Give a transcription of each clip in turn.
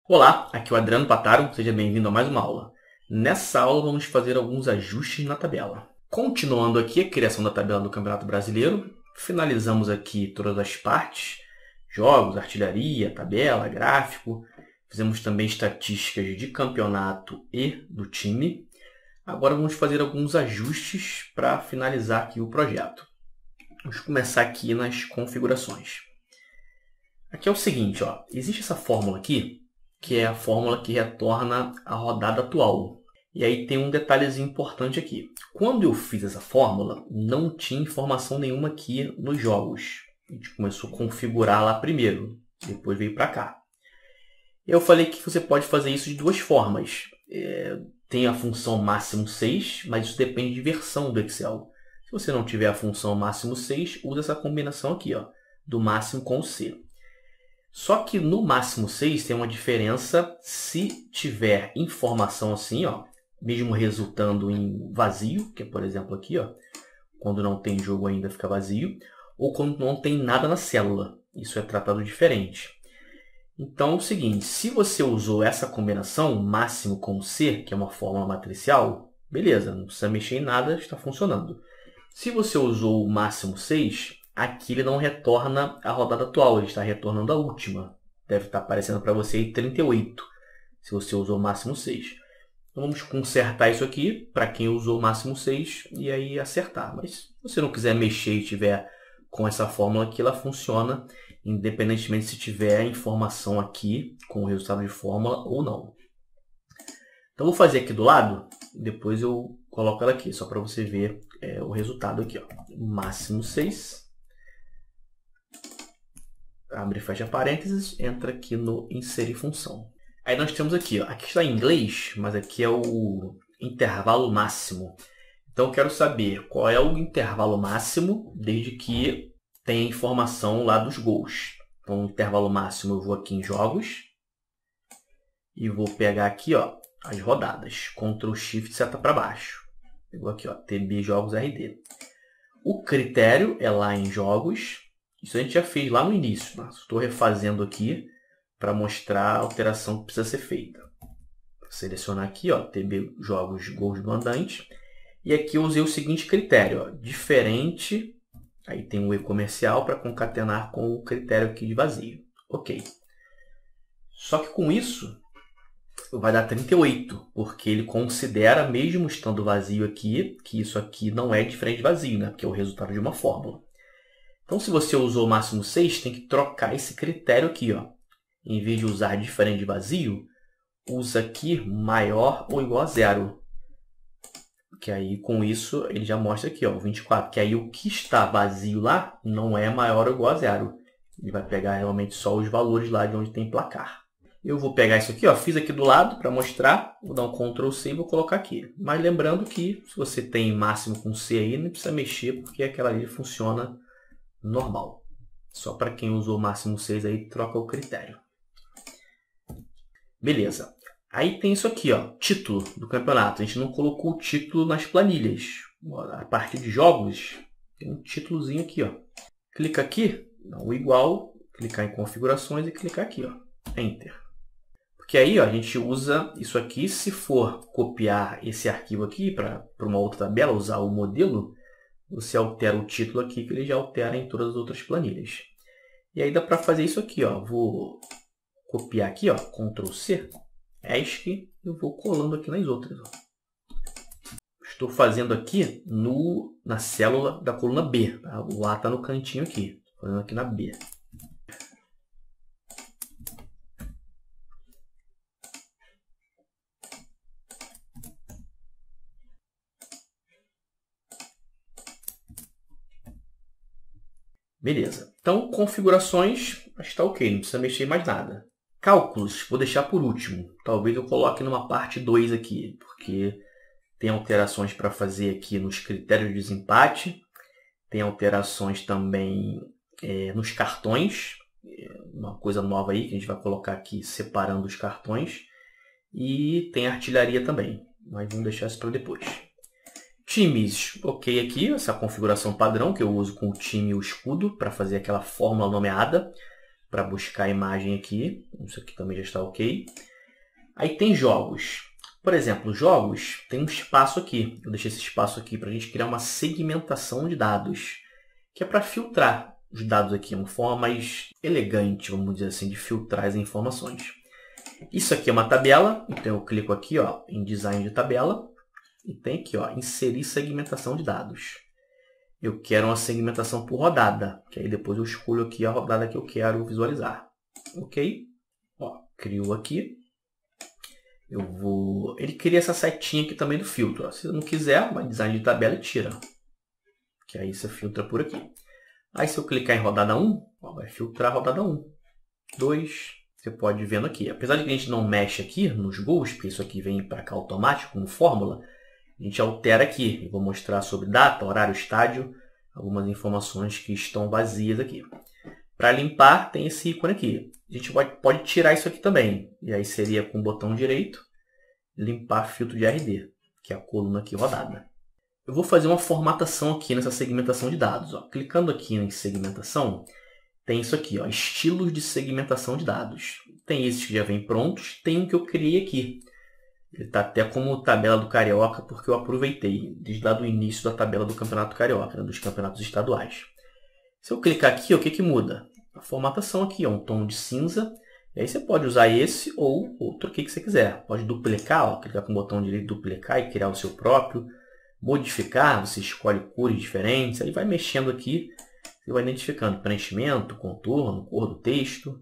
Olá, aqui é o Adriano Pataro, seja bem-vindo a mais uma aula. Nessa aula vamos fazer alguns ajustes na tabela. Continuando aqui a criação da tabela do Campeonato Brasileiro, finalizamos aqui todas as partes, jogos, artilharia, tabela, gráfico, fizemos também estatísticas de campeonato e do time. Agora vamos fazer alguns ajustes para finalizar aqui o projeto. Vamos começar aqui nas configurações. Aqui é o seguinte, existe essa fórmula aqui, que é a fórmula que retorna a rodada atual. E aí tem um detalhezinho importante aqui. Quando eu fiz essa fórmula, não tinha informação nenhuma aqui nos jogos. A gente começou a configurar lá primeiro, depois veio para cá. Eu falei que você pode fazer isso de duas formas. Tem a função máximo 6, mas isso depende de versão do Excel. Se você não tiver a função máximo 6, usa essa combinação aqui, do máximo com o C. Só que no máximo 6 tem uma diferença se tiver informação assim, mesmo resultando em vazio, que é por exemplo aqui, quando não tem jogo ainda fica vazio, ou quando não tem nada na célula. Isso é tratado diferente. Então é o seguinte, se você usou essa combinação, máximo com C, que é uma fórmula matricial, beleza, não precisa mexer em nada, está funcionando. Se você usou o máximo 6, aqui ele não retorna a rodada atual, ele está retornando a última. Deve estar aparecendo para você aí 38, se você usou o máximo 6. Então vamos consertar isso aqui, para quem usou o máximo 6, e aí acertar. Mas se você não quiser mexer e tiver com essa fórmula aqui, ela funciona, independentemente se tiver informação aqui com o resultado de fórmula ou não. Então vou fazer aqui do lado, depois eu coloco ela aqui, só para você ver o resultado aqui. Máximo 6. Abre e fecha parênteses, entra aqui no inserir função. Aí nós temos aqui, aqui está em inglês, mas aqui é o intervalo máximo. Então eu quero saber qual é o intervalo máximo, desde que tenha informação lá dos gols. Então o intervalo máximo eu vou aqui em jogos e vou pegar aqui as rodadas, Ctrl Shift seta para baixo. Pegou aqui, TB Jogos RD. O critério é lá em jogos. Isso a gente já fez lá no início. Estou refazendo aqui para mostrar a alteração que precisa ser feita. Vou selecionar aqui, TB Jogos Gols do Mandante. E aqui eu usei o seguinte critério, diferente. Aí tem o e-comercial para concatenar com o critério aqui de vazio. Ok. Só que com isso vai dar 38, porque ele considera, mesmo estando vazio aqui, que isso aqui não é diferente de vazio, porque é o resultado de uma fórmula. Então, se você usou o máximo 6, tem que trocar esse critério aqui. Em vez de usar diferente de vazio, usa aqui maior ou igual a 0. Que aí, com isso, ele já mostra aqui, 24. Que aí o que está vazio lá não é maior ou igual a 0. Ele vai pegar realmente só os valores lá de onde tem placar. Eu vou pegar isso aqui, fiz aqui do lado para mostrar. Vou dar um Ctrl C e vou colocar aqui. Mas lembrando que se você tem máximo com C aí, não precisa mexer, porque aquela ali funciona normal. Só para quem usou o máximo 6 aí, troca o critério. Beleza. Aí tem isso aqui, título do campeonato. A gente não colocou o título nas planilhas. A partir de jogos, tem um títulozinho aqui, Clica aqui, dá um igual, clicar em configurações e clicar aqui, Enter. Porque aí a gente usa isso aqui, se for copiar esse arquivo aqui para uma outra tabela, usar o modelo, você altera o título aqui, que ele já altera em todas as outras planilhas. E aí dá para fazer isso aqui, vou copiar aqui, Ctrl C, ESC, e eu vou colando aqui nas outras. Estou fazendo aqui na célula da coluna B, tá? O A está no cantinho aqui, estou fazendo aqui na B. Beleza. Então, configurações, está ok, não precisa mexer em mais nada. Cálculos, vou deixar por último. Talvez eu coloque numa parte 2 aqui, porque tem alterações para fazer aqui nos critérios de desempate. Tem alterações também nos cartões. Uma coisa nova aí que a gente vai colocar aqui separando os cartões. E tem artilharia também, mas vamos deixar isso para depois. Times, ok aqui, essa configuração padrão que eu uso com o time e o escudo para fazer aquela fórmula nomeada. para buscar a imagem aqui. Isso aqui também já está ok. Aí tem jogos. Por exemplo, jogos tem um espaço aqui. Eu deixei esse espaço aqui para a gente criar uma segmentação de dados, que é para filtrar os dados aqui, uma forma mais elegante, vamos dizer assim, de filtrar as informações. Isso aqui é uma tabela, então eu clico aqui ó, em design de tabela e tem aqui ó, inserir segmentação de dados. Eu quero uma segmentação por rodada, que aí depois eu escolho aqui a rodada que eu quero visualizar. Ok? Ó, criou aqui. Ele cria essa setinha aqui também do filtro. Ó. Se eu não quiser, vai design de tabela e tira. Que aí você filtra por aqui. Aí se eu clicar em rodada 1, ó, vai filtrar a rodada 1. 2, você pode ir vendo aqui. Apesar de que a gente não mexe aqui nos gols, porque isso aqui vem para cá automático como fórmula, a gente altera aqui. Eu vou mostrar sobre data, horário, estádio, algumas informações que estão vazias aqui. Para limpar, tem esse ícone aqui. A gente pode tirar isso aqui também. E aí seria com o botão direito, limpar filtro de RD, que é a coluna aqui rodada. Eu vou fazer uma formatação aqui nessa segmentação de dados. Ó. Clicando aqui em segmentação, tem isso aqui, ó, estilos de segmentação de dados. Tem esses que já vêm prontos, tem um que eu criei aqui. Ele está até como tabela do Carioca, porque eu aproveitei desde lá do início da tabela do Campeonato Carioca, né, dos campeonatos estaduais. Se eu clicar aqui, o que muda? A formatação aqui é um tom de cinza. E aí você pode usar esse ou outro aqui que você quiser. Pode duplicar, ó, clicar com o botão direito, duplicar e criar o seu próprio. Modificar, você escolhe cores diferentes, aí vai mexendo aqui, você vai identificando preenchimento, contorno, cor do texto,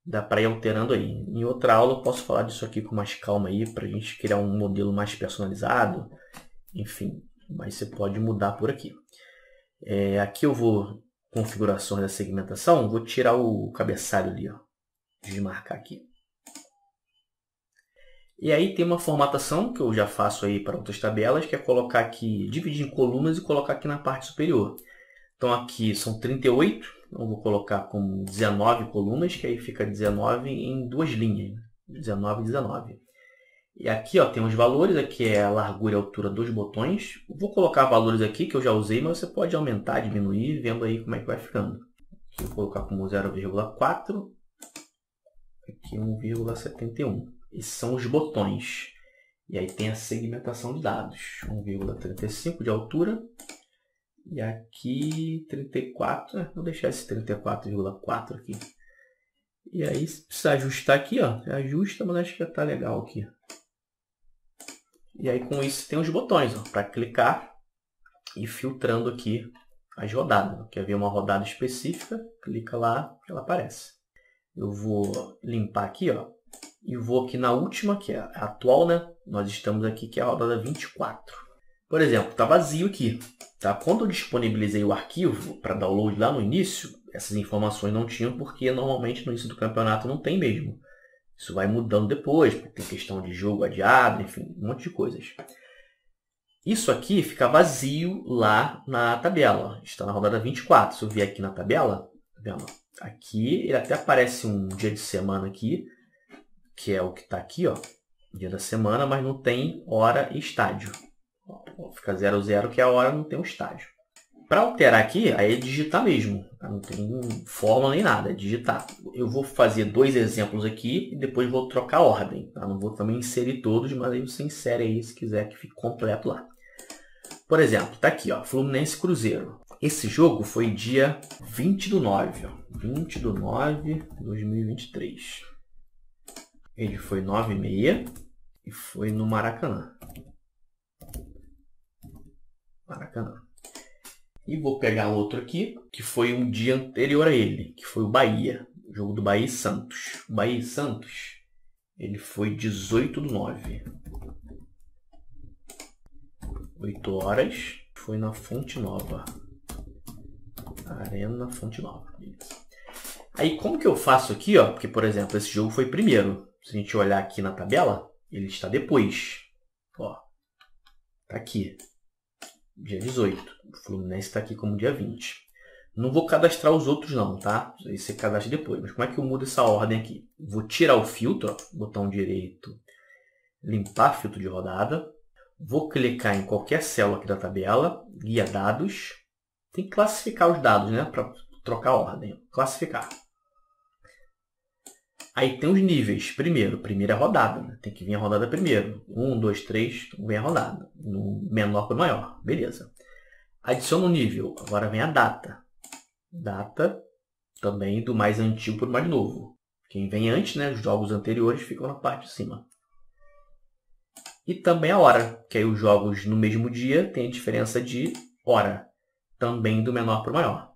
dá para ir alterando aí. Em outra aula eu posso falar disso aqui com mais calma aí, para a gente criar um modelo mais personalizado, enfim, mas você pode mudar por aqui. Aqui eu vou, configurações da segmentação, vou tirar o cabeçalho ali, ó, desmarcar aqui. E aí tem uma formatação que eu já faço aí para outras tabelas, que é colocar aqui, dividir em colunas e colocar aqui na parte superior. Então aqui são 38, então eu vou colocar como 19 colunas, que aí fica 19 em duas linhas, 19 e 19. E aqui ó, tem os valores, aqui é a largura e a altura dos botões. Eu vou colocar valores aqui que eu já usei, mas você pode aumentar, diminuir, vendo aí como é que vai ficando. Aqui eu vou colocar como 0,4, aqui 1,71. Esses são os botões. E aí tem a segmentação de dados. 1,35 de altura. E aqui 34. Vou deixar esse 34,4 aqui. E aí se precisar ajustar aqui, ó, ajusta, mas acho que já está legal aqui. E aí com isso tem os botões, para clicar e filtrando aqui as rodadas. Quer ver uma rodada específica? Clica lá, ela aparece. Eu vou limpar aqui, ó. E vou aqui na última, que é a atual, né? Nós estamos aqui, que é a rodada 24. Por exemplo, está vazio aqui. Tá? Quando eu disponibilizei o arquivo para download lá no início, essas informações não tinham, porque normalmente no início do campeonato não tem mesmo. Isso vai mudando depois, porque tem questão de jogo adiado, enfim, um monte de coisas. Isso aqui fica vazio lá na tabela. Está na rodada 24. Se eu vier aqui na tabela, tá vendo? Aqui ele até aparece um dia de semana aqui, que é o que está aqui, ó, dia da semana, mas não tem hora e estádio. Ó, fica 00, que é a hora, não tem um estádio. Para alterar aqui, aí é digitar mesmo. Tá? Não tem fórmula nem nada, é digitar. Eu vou fazer dois exemplos aqui e depois vou trocar a ordem. Tá? Não vou também inserir todos, mas aí você insere aí se quiser que fique completo lá. Por exemplo, está aqui, ó, Fluminense Cruzeiro. Esse jogo foi dia 20/9, ó, 20/9/2023. Ele foi 9h30 e foi no Maracanã. E vou pegar outro aqui, que foi um dia anterior a ele, que foi o Bahia. O jogo do Bahia e Santos. O Bahia e Santos, ele foi 18/9. 8 horas. Foi na Fonte Nova. Arena Fonte Nova. Beleza. Aí como que eu faço aqui, ó? Porque, por exemplo, esse jogo foi primeiro. Se a gente olhar aqui na tabela, ele está depois. Ó, tá aqui. Dia 18. O Fluminense está aqui como dia 20. Não vou cadastrar os outros não, tá? Isso você cadastra depois. Mas como é que eu mudo essa ordem aqui? Vou tirar o filtro, ó, botão direito, limpar filtro de rodada. Vou clicar em qualquer célula aqui da tabela, guia dados. Tem que classificar os dados, né? Para trocar a ordem. Classificar. Aí tem os níveis. Primeira rodada, né? Tem que vir a rodada primeiro. 1, 2, 3, vem a rodada. No menor para o maior. Beleza. Adiciona um nível. Agora vem a data. Data também do mais antigo para o mais novo. Quem vem antes, né? Os jogos anteriores ficam na parte de cima. E também a hora, que aí os jogos no mesmo dia tem a diferença de hora. Também do menor para o maior.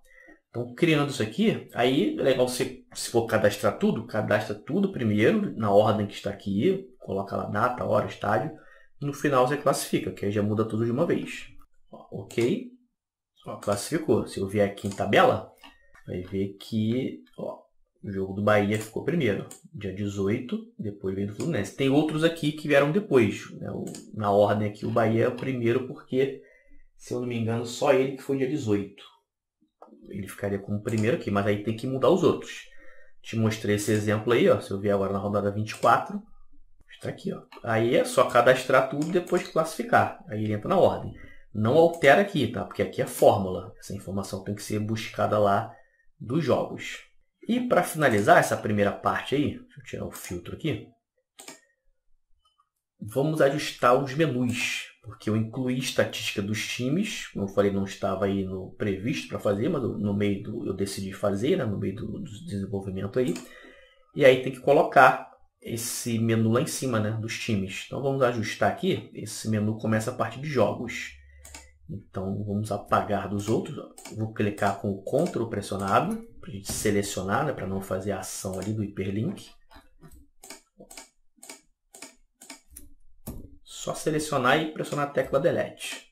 Então, criando isso aqui, aí é legal você, se for cadastrar tudo, cadastra tudo primeiro, na ordem que está aqui, coloca lá data, hora, estádio, e no final você classifica, que aí já muda tudo de uma vez. Ó, ok, ó, classificou. Se eu vier aqui em tabela, vai ver que ó, o jogo do Bahia ficou primeiro, dia 18, depois veio do Fluminense. Tem outros aqui que vieram depois, né? Na ordem aqui o Bahia é o primeiro porque, se eu não me engano, só ele que foi dia 18. Ele ficaria como primeiro aqui, mas aí tem que mudar os outros. Te mostrei esse exemplo aí, ó. Se eu vier agora na rodada 24, está aqui, ó. Aí é só cadastrar tudo e depois classificar. Aí ele entra na ordem. Não altera aqui, tá? Porque aqui é fórmula. Essa informação tem que ser buscada lá dos jogos. E para finalizar essa primeira parte aí, deixa eu tirar o filtro aqui. Vamos ajustar os menus, porque eu incluí estatística dos times, como eu falei, não estava aí no previsto para fazer, mas no meio eu decidi fazer, né, no meio do desenvolvimento aí. E aí tem que colocar esse menu lá em cima, né, dos times. Então vamos ajustar aqui, esse menu começa a partir de jogos. Então vamos apagar dos outros, ó. Vou clicar com o Ctrl pressionado, para a gente selecionar, né, para não fazer a ação ali do hiperlink. Só selecionar e pressionar a tecla Delete.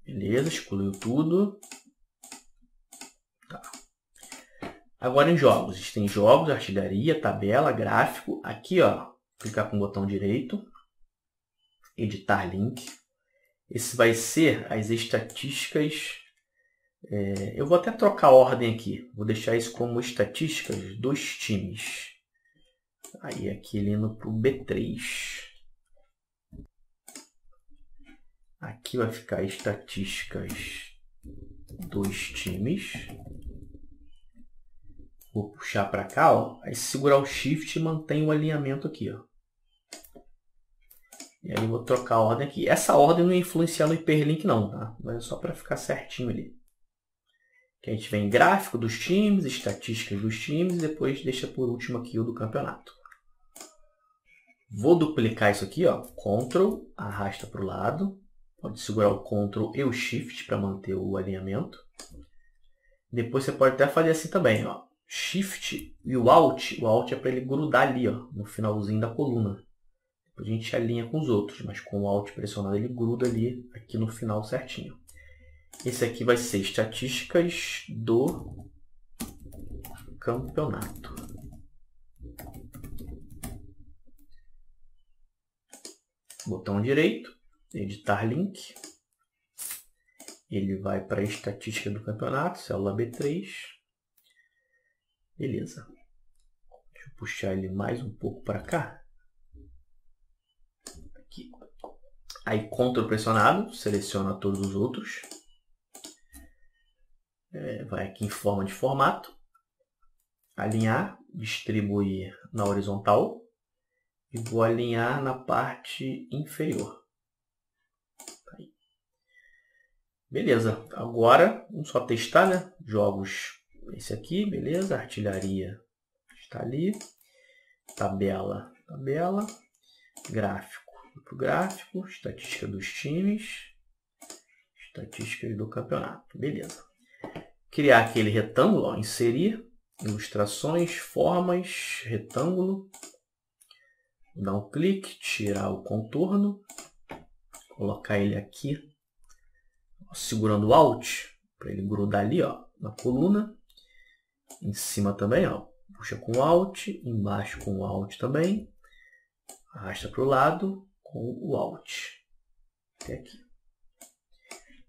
Beleza, excluiu tudo. Tá. Agora em jogos, existem jogos, artilharia, tabela, gráfico. Aqui, ó, clicar com o botão direito, editar link. Esse vai ser as estatísticas. Eu vou até trocar a ordem aqui. Vou deixar isso como estatísticas dos times. Aí aqui ele indo para o B3. Aqui vai ficar estatísticas dos times. Vou puxar para cá, ó. Aí se segurar o Shift, mantém o alinhamento aqui, ó. E aí eu vou trocar a ordem aqui. Essa ordem não ia influenciar no hiperlink não, tá? Mas é só para ficar certinho ali. Que a gente vem gráfico dos times, estatísticas dos times, e depois deixa por último aqui o do campeonato. Vou duplicar isso aqui, ó. Ctrl, arrasta para o lado. Pode segurar o Ctrl e o Shift para manter o alinhamento. Depois você pode até fazer assim também, ó. Shift e o Alt é para ele grudar ali, ó, no finalzinho da coluna. Depois a gente alinha com os outros, mas com o Alt pressionado ele gruda ali, aqui no final certinho. Esse aqui vai ser estatísticas do campeonato. Botão direito, editar link. Ele vai para a estatística do campeonato, célula B3. Beleza. Deixa eu puxar ele mais um pouco para cá. Aqui. Aí, Ctrl pressionado, seleciona todos os outros. Vai aqui em forma de formato. Alinhar, distribuir na horizontal. E vou alinhar na parte inferior. Aí. Beleza. Agora, vamos só testar, né? Jogos. Esse aqui, beleza. Artilharia está ali. Tabela. Gráfico. Para o gráfico. Estatística dos times. Estatísticas do campeonato. Beleza. Criar aquele retângulo. Ó, inserir. Ilustrações. Formas. Retângulo. Dar um clique. Tirar o contorno. Colocar ele aqui. Ó, segurando o Alt. Para ele grudar ali, ó, na coluna. Em cima também, ó. Puxa com o Alt, embaixo com o Alt também. Arrasta para o lado com o Alt. Até aqui.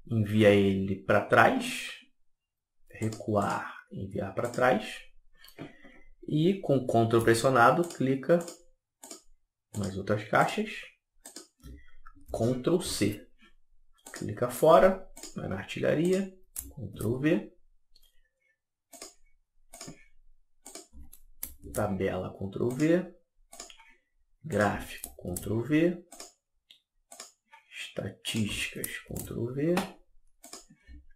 Envia ele para trás. recuar, enviar para trás. E com Ctrl pressionado, clica nas outras caixas. Ctrl C. Clica fora, vai na artilharia, Ctrl V. Tabela, Ctrl V. Gráfico, Ctrl V. Estatísticas, Ctrl V.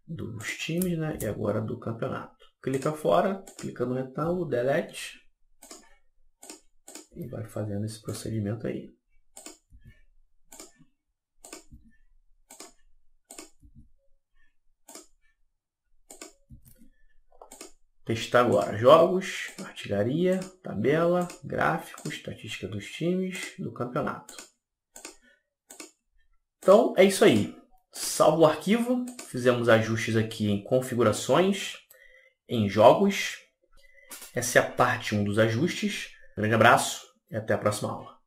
Dos times, né? E agora do campeonato. Clica fora, clica no retângulo, delete. E vai fazendo esse procedimento aí. Testar agora. Jogos, artilharia, tabela, gráfico, estatística dos times, do campeonato. Então, é isso aí. Salvo o arquivo. Fizemos ajustes aqui em configurações, em jogos. Essa é a parte 1 dos ajustes. Grande abraço e até a próxima aula.